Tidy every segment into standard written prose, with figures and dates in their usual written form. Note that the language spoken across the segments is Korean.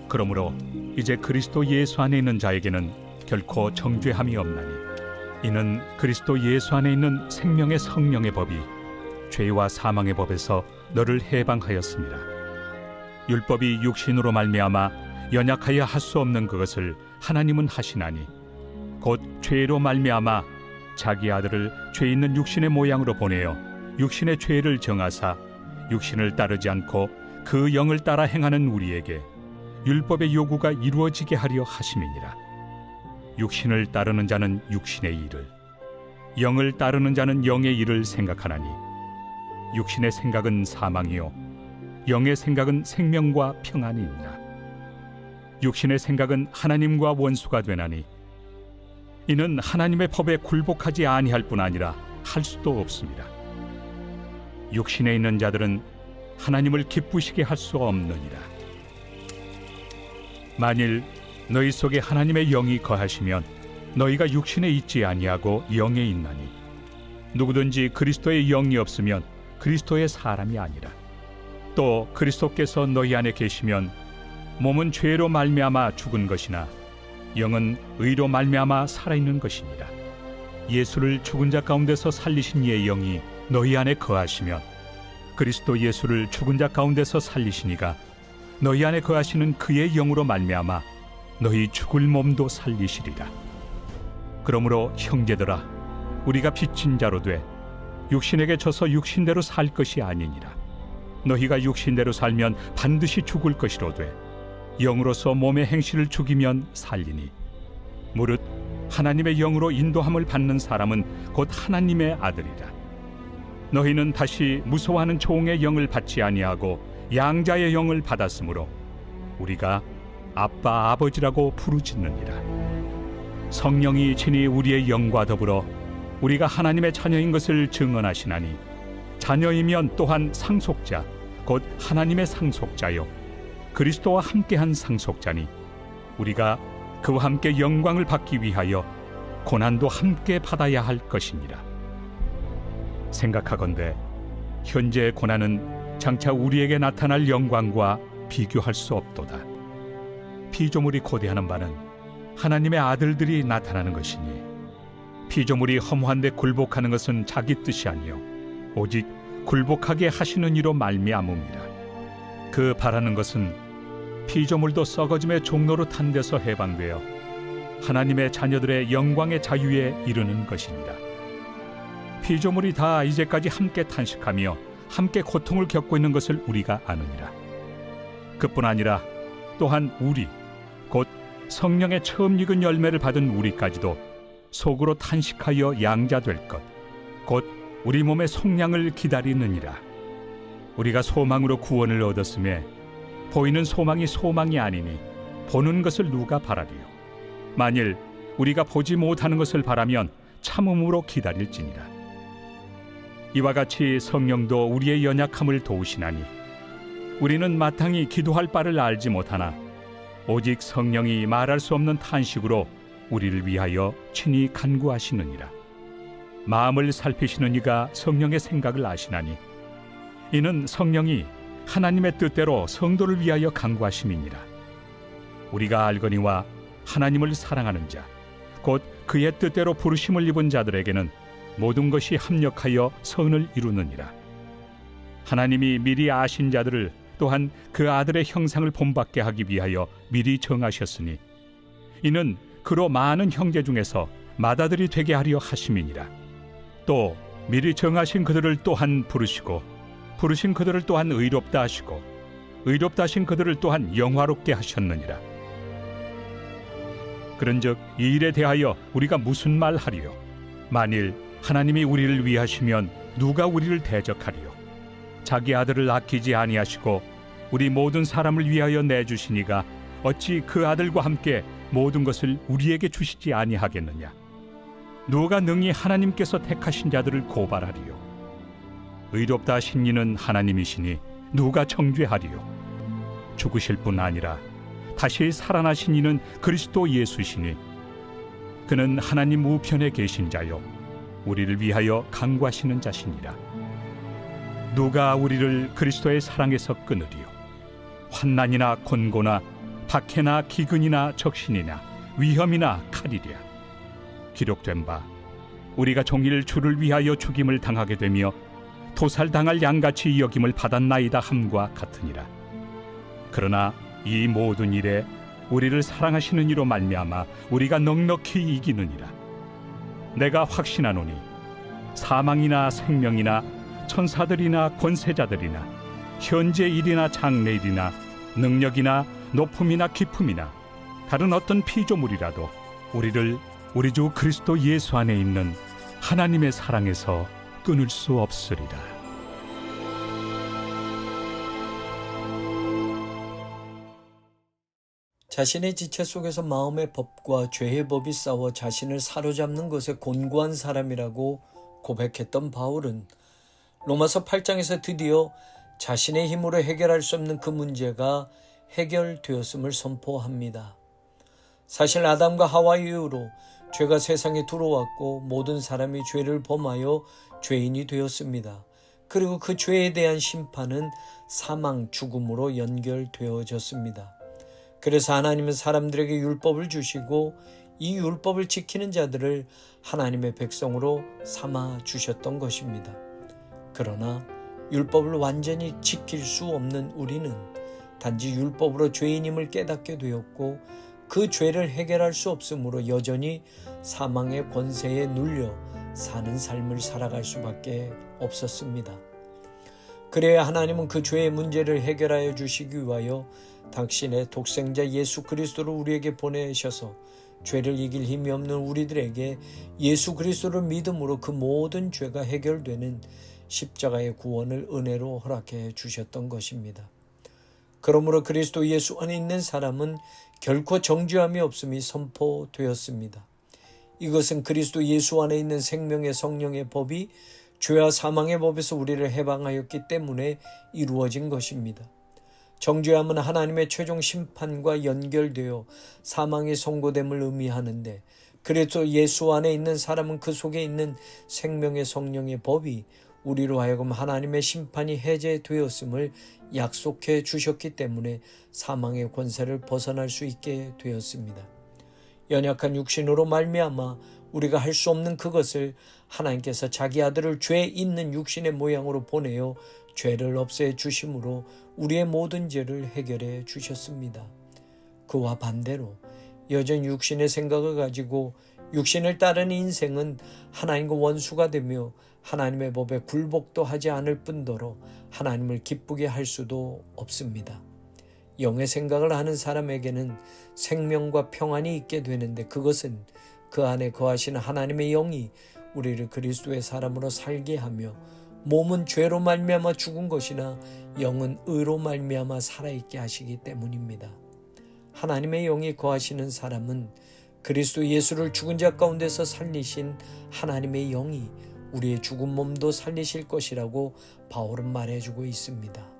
그러므로 이제 그리스도 예수 안에 있는 자에게는 결코 정죄함이 없나니 이는 그리스도 예수 안에 있는 생명의 성령의 법이 죄와 사망의 법에서 너를 해방하였습니다. 율법이 육신으로 말미암아 연약하여 할 수 없는 그것을 하나님은 하시나니 곧 죄로 말미암아 자기 아들을 죄 있는 육신의 모양으로 보내어 육신의 죄를 정하사 육신을 따르지 않고 그 영을 따라 행하는 우리에게 율법의 요구가 이루어지게 하려 하심이니라. 육신을 따르는 자는 육신의 일을, 영을 따르는 자는 영의 일을 생각하나니 육신의 생각은 사망이요 영의 생각은 생명과 평안이니라. 육신의 생각은 하나님과 원수가 되나니 이는 하나님의 법에 굴복하지 아니할 뿐 아니라 할 수도 없습니다. 육신에 있는 자들은 하나님을 기쁘시게 할 수 없느니라. 만일 너희 속에 하나님의 영이 거하시면 너희가 육신에 있지 아니하고 영에 있나니 누구든지 그리스도의 영이 없으면 그리스도의 사람이 아니라. 또 그리스도께서 너희 안에 계시면 몸은 죄로 말미암아 죽은 것이나 영은 의로 말미암아 살아있는 것이니라. 예수를 죽은 자 가운데서 살리신 이의 영이 너희 안에 거하시면 그리스도 예수를 죽은 자 가운데서 살리시니가 너희 안에 거하시는 그의 영으로 말미암아 너희 죽을 몸도 살리시리라. 그러므로 형제들아, 우리가 빚진 자로 돼 육신에게 져서 육신대로 살 것이 아니니라. 너희가 육신대로 살면 반드시 죽을 것이로되 영으로서 몸의 행실을 죽이면 살리니 무릇 하나님의 영으로 인도함을 받는 사람은 곧 하나님의 아들이라. 너희는 다시 무서워하는 종의 영을 받지 아니하고 양자의 영을 받았으므로 우리가 아빠 아버지라고 부르짖느니라. 성령이 친히 우리의 영과 더불어 우리가 하나님의 자녀인 것을 증언하시나니 자녀이면 또한 상속자 곧 하나님의 상속자요 그리스도와 함께한 상속자니 우리가 그와 함께 영광을 받기 위하여 고난도 함께 받아야 할 것이니라. 생각하건대 현재의 고난은 장차 우리에게 나타날 영광과 비교할 수 없도다. 피조물이 고대하는 바는 하나님의 아들들이 나타나는 것이니 피조물이 허무한데 굴복하는 것은 자기 뜻이 아니요 오직 굴복하게 하시는 이로 말미암음이라. 그 바라는 것은 피조물도 썩어짐의 종로로 탄 데서 해방되어 하나님의 자녀들의 영광의 자유에 이르는 것이니라. 피조물이 다 이제까지 함께 탄식하며 함께 고통을 겪고 있는 것을 우리가 아느니라. 그뿐 아니라 또한 우리 곧 성령의 처음 익은 열매를 받은 우리까지도 속으로 탄식하여 양자될 것 곧 우리 몸의 속량을 기다리느니라. 우리가 소망으로 구원을 얻었음에 보이는 소망이 소망이 아니니 보는 것을 누가 바라리요. 만일 우리가 보지 못하는 것을 바라면 참음으로 기다릴지니라. 이와 같이 성령도 우리의 연약함을 도우시나니 우리는 마땅히 기도할 바를 알지 못하나 오직 성령이 말할 수 없는 탄식으로 우리를 위하여 친히 간구하시느니라. 마음을 살피시는 이가 성령의 생각을 아시나니 이는 성령이 하나님의 뜻대로 성도를 위하여 간구하심이니라. 우리가 알거니와 하나님을 사랑하는 자 곧 그의 뜻대로 부르심을 입은 자들에게는 모든 것이 합력하여 선을 이루느니라. 하나님이 미리 아신 자들을 또한 그 아들의 형상을 본받게 하기 위하여 미리 정하셨으니 이는 그로 많은 형제 중에서 맏아들이 되게 하려 하심이니라. 또 미리 정하신 그들을 또한 부르시고 부르신 그들을 또한 의롭다 하시고 의롭다 하신 그들을 또한 영화롭게 하셨느니라. 그런즉 이 일에 대하여 우리가 무슨 말 하리요? 만일 하나님이 우리를 위하시면 누가 우리를 대적하리요? 자기 아들을 아끼지 아니하시고 우리 모든 사람을 위하여 내주시니가 어찌 그 아들과 함께 모든 것을 우리에게 주시지 아니하겠느냐? 누가 능히 하나님께서 택하신 자들을 고발하리요? 의롭다 하신 이는 하나님이시니 누가 정죄하리요? 죽으실 뿐 아니라 다시 살아나신 이는 그리스도 예수시니 그는 하나님 우편에 계신 자요 우리를 위하여 간구하시는 자시니라. 누가 우리를 그리스도의 사랑에서 끊으리요? 환난이나 곤고나 박해나 기근이나 적신이나 위험이나 칼이랴. 기록된 바 우리가 종일 주를 위하여 죽임을 당하게 되며 도살당할 양같이 여김을 받았나이다 함과 같으니라. 그러나 이 모든 일에 우리를 사랑하시는 이로 말미암아 우리가 넉넉히 이기느니라. 내가 확신하노니 사망이나 생명이나 천사들이나 권세자들이나 현재 일이나 장래일이나 능력이나 높음이나 깊음이나 다른 어떤 피조물이라도 우리를 우리 주 그리스도 예수 안에 있는 하나님의 사랑에서 끊을 수 없으리라. 자신의 지체 속에서 마음의 법과 죄의 법이 싸워 자신을 사로잡는 것에 곤고한 사람이라고 고백했던 바울은 로마서 8장에서 드디어 자신의 힘으로 해결할 수 없는 그 문제가 해결되었음을 선포합니다. 사실 아담과 하와 이후로 죄가 세상에 들어왔고 모든 사람이 죄를 범하여 죄인이 되었습니다. 그리고 그 죄에 대한 심판은 사망, 죽음으로 연결되어졌습니다. 그래서 하나님은 사람들에게 율법을 주시고 이 율법을 지키는 자들을 하나님의 백성으로 삼아 주셨던 것입니다. 그러나 율법을 완전히 지킬 수 없는 우리는 단지 율법으로 죄인임을 깨닫게 되었고 그 죄를 해결할 수 없으므로 여전히 사망의 권세에 눌려 사는 삶을 살아갈 수밖에 없었습니다. 그래야 하나님은 그 죄의 문제를 해결하여 주시기 위하여 당신의 독생자 예수 그리스도를 우리에게 보내셔서 죄를 이길 힘이 없는 우리들에게 예수 그리스도를 믿음으로 그 모든 죄가 해결되는 십자가의 구원을 은혜로 허락해 주셨던 것입니다. 그러므로 그리스도 예수 안에 있는 사람은 결코 정죄함이 없음이 선포되었습니다. 이것은 그리스도 예수 안에 있는 생명의 성령의 법이 죄와 사망의 법에서 우리를 해방하였기 때문에 이루어진 것입니다. 정죄함은 하나님의 최종 심판과 연결되어 사망의 선고됨을 의미하는데 그래서 예수 안에 있는 사람은 그 속에 있는 생명의 성령의 법이 우리로 하여금 하나님의 심판이 해제되었음을 약속해 주셨기 때문에 사망의 권세를 벗어날 수 있게 되었습니다. 연약한 육신으로 말미암아 우리가 할 수 없는 그것을 하나님께서 자기 아들을 죄 있는 육신의 모양으로 보내어 죄를 없애 주심으로 우리의 모든 죄를 해결해 주셨습니다. 그와 반대로 여전히 육신의 생각을 가지고 육신을 따르는 인생은 하나님과 원수가 되며 하나님의 법에 굴복도 하지 않을 뿐더러 하나님을 기쁘게 할 수도 없습니다. 영의 생각을 하는 사람에게는 생명과 평안이 있게 되는데 그것은 그 안에 거하시는 하나님의 영이 우리를 그리스도의 사람으로 살게 하며 몸은 죄로 말미암아 죽은 것이나 영은 의로 말미암아 살아있게 하시기 때문입니다. 하나님의 영이 거하시는 사람은 그리스도 예수를 죽은 자 가운데서 살리신 하나님의 영이 우리의 죽은 몸도 살리실 것이라고 바울은 말해주고 있습니다.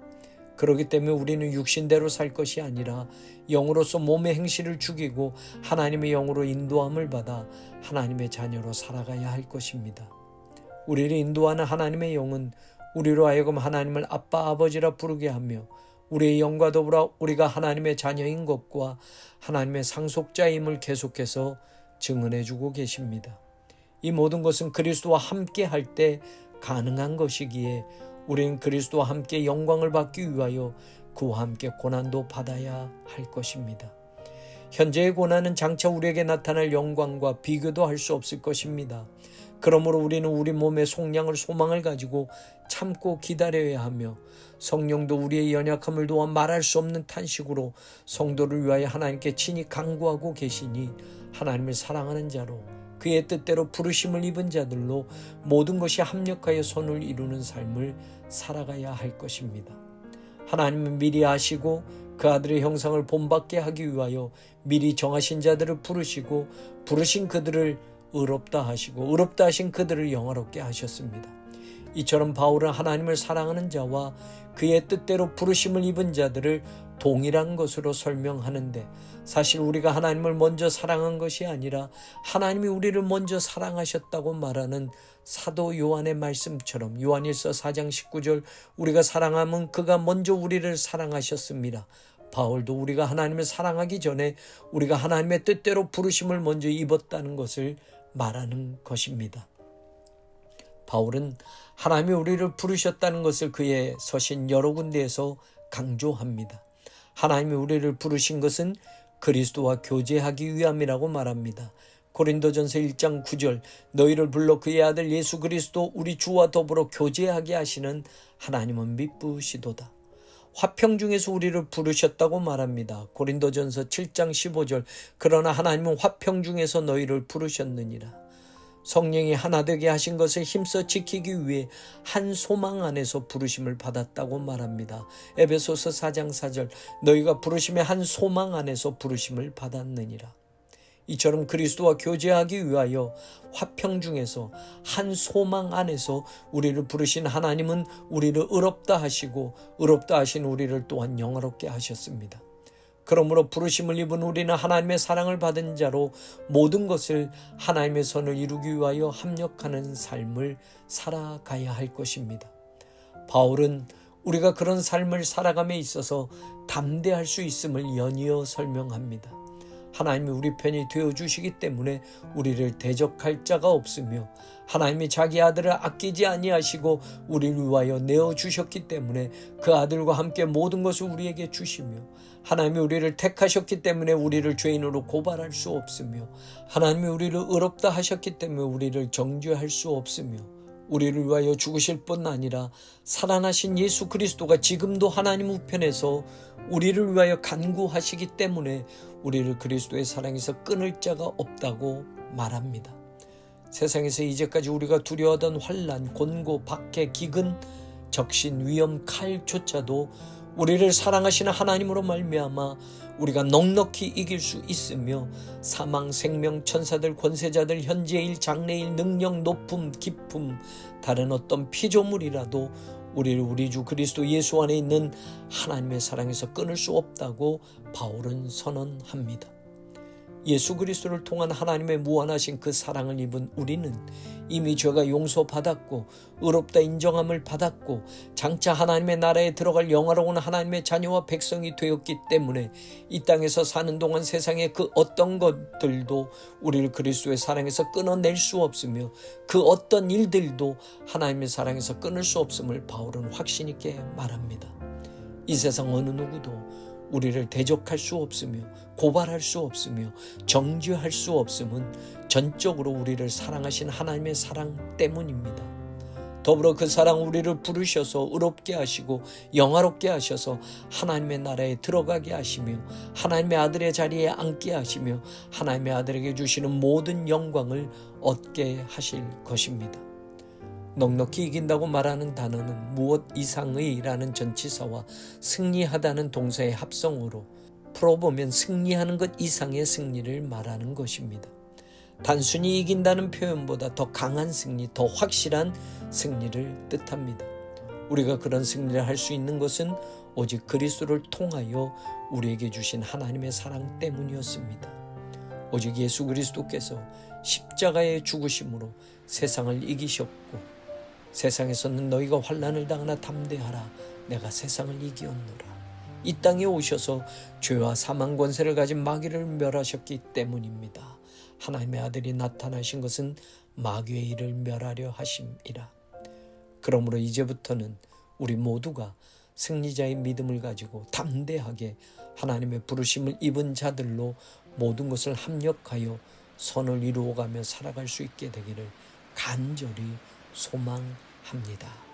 그렇기 때문에 우리는 육신대로 살 것이 아니라 영으로서 몸의 행실을 죽이고 하나님의 영으로 인도함을 받아 하나님의 자녀로 살아가야 할 것입니다. 우리를 인도하는 하나님의 영은 우리로 하여금 하나님을 아빠 아버지라 부르게 하며 우리의 영과 더불어 우리가 하나님의 자녀인 것과 하나님의 상속자임을 계속해서 증언해주고 계십니다. 이 모든 것은 그리스도와 함께 할 때 가능한 것이기에 우리는 그리스도와 함께 영광을 받기 위하여 그와 함께 고난도 받아야 할 것입니다. 현재의 고난은 장차 우리에게 나타날 영광과 비교도 할 수 없을 것입니다. 그러므로 우리는 우리 몸의 속량을 소망을 가지고 참고 기다려야 하며 성령도 우리의 연약함을 도와 말할 수 없는 탄식으로 성도를 위하여 하나님께 친히 간구하고 계시니 하나님을 사랑하는 자로 그의 뜻대로 부르심을 입은 자들로 모든 것이 합력하여 선을 이루는 삶을 살아가야 할 것입니다. 하나님은 미리 아시고 그 아들의 형상을 본받게 하기 위하여 미리 정하신 자들을 부르시고 부르신 그들을 의롭다 하시고 의롭다 하신 그들을 영화롭게 하셨습니다. 이처럼 바울은 하나님을 사랑하는 자와 그의 뜻대로 부르심을 입은 자들을 동일한 것으로 설명하는데 사실 우리가 하나님을 먼저 사랑한 것이 아니라 하나님이 우리를 먼저 사랑하셨다고 말하는 사도 요한의 말씀처럼 요한일서 4장 19절 우리가 사랑하면 그가 먼저 우리를 사랑하셨습니다. 바울도 우리가 하나님을 사랑하기 전에 우리가 하나님의 뜻대로 부르심을 먼저 입었다는 것을 말하는 것입니다. 바울은 하나님이 우리를 부르셨다는 것을 그의 서신 여러 군데에서 강조합니다. 하나님이 우리를 부르신 것은 그리스도와 교제하기 위함이라고 말합니다. 고린도전서 1장 9절 너희를 불러 그의 아들 예수 그리스도 우리 주와 더불어 교제하게 하시는 하나님은 미쁘시도다. 화평 중에서 우리를 부르셨다고 말합니다. 고린도전서 7장 15절 그러나 하나님은 화평 중에서 너희를 부르셨느니라. 성령이 하나 되게 하신 것을 힘써 지키기 위해 한 소망 안에서 부르심을 받았다고 말합니다. 에베소서 4장 4절 너희가 부르심의 한 소망 안에서 부르심을 받았느니라. 이처럼 그리스도와 교제하기 위하여 화평 중에서 한 소망 안에서 우리를 부르신 하나님은 우리를 의롭다 하시고 의롭다 하신 우리를 또한 영화롭게 하셨습니다. 그러므로 부르심을 입은 우리는 하나님의 사랑을 받은 자로 모든 것을 하나님의 선을 이루기 위하여 합력하는 삶을 살아가야 할 것입니다. 바울은 우리가 그런 삶을 살아감에 있어서 담대할 수 있음을 연이어 설명합니다. 하나님이 우리 편이 되어주시기 때문에 우리를 대적할 자가 없으며 하나님이 자기 아들을 아끼지 아니하시고 우리를 위하여 내어주셨기 때문에 그 아들과 함께 모든 것을 우리에게 주시며 하나님이 우리를 택하셨기 때문에 우리를 죄인으로 고발할 수 없으며 하나님이 우리를 의롭다 하셨기 때문에 우리를 정죄할 수 없으며 우리를 위하여 죽으실 뿐 아니라 살아나신 예수 그리스도가 지금도 하나님 우편에서 우리를 위하여 간구하시기 때문에 우리를 그리스도의 사랑에서 끊을 자가 없다고 말합니다. 세상에서 이제까지 우리가 두려워하던 환난, 곤고, 박해, 기근, 적신, 위험, 칼조차도 우리를 사랑하시는 하나님으로 말미암아 우리가 넉넉히 이길 수 있으며 사망, 생명, 천사들, 권세자들, 현재일, 장래일, 능력, 높음, 깊음, 다른 어떤 피조물이라도 우리를 우리 주 그리스도 예수 안에 있는 하나님의 사랑에서 끊을 수 없다고 바울은 선언합니다. 예수 그리스도를 통한 하나님의 무한하신 그 사랑을 입은 우리는 이미 죄가 용서받았고 의롭다 인정함을 받았고 장차 하나님의 나라에 들어갈 영화로운 하나님의 자녀와 백성이 되었기 때문에 이 땅에서 사는 동안 세상의 그 어떤 것들도 우리를 그리스도의 사랑에서 끊어낼 수 없으며 그 어떤 일들도 하나님의 사랑에서 끊을 수 없음을 바울은 확신 있게 말합니다. 이 세상 어느 누구도 우리를 대적할 수 없으며 고발할 수 없으며 정죄할 수 없음은 전적으로 우리를 사랑하신 하나님의 사랑 때문입니다. 더불어 그 사랑 우리를 부르셔서 의롭게 하시고 영화롭게 하셔서 하나님의 나라에 들어가게 하시며 하나님의 아들의 자리에 앉게 하시며 하나님의 아들에게 주시는 모든 영광을 얻게 하실 것입니다. 넉넉히 이긴다고 말하는 단어는 무엇 이상의 라는 전치사와 승리하다는 동사의 합성어로 풀어보면 승리하는 것 이상의 승리를 말하는 것입니다. 단순히 이긴다는 표현보다 더 강한 승리, 더 확실한 승리를 뜻합니다. 우리가 그런 승리를 할 수 있는 것은 오직 그리스도를 통하여 우리에게 주신 하나님의 사랑 때문이었습니다. 오직 예수 그리스도께서 십자가의 죽으심으로 세상을 이기셨고 세상에서는 너희가 환난을 당하나 담대하라 내가 세상을 이기었노라. 이 땅에 오셔서 죄와 사망 권세를 가진 마귀를 멸하셨기 때문입니다. 하나님의 아들이 나타나신 것은 마귀의 일을 멸하려 하심이라. 그러므로 이제부터는 우리 모두가 승리자의 믿음을 가지고 담대하게 하나님의 부르심을 입은 자들로 모든 것을 합력하여 선을 이루어가며 살아갈 수 있게 되기를 간절히 소망합니다.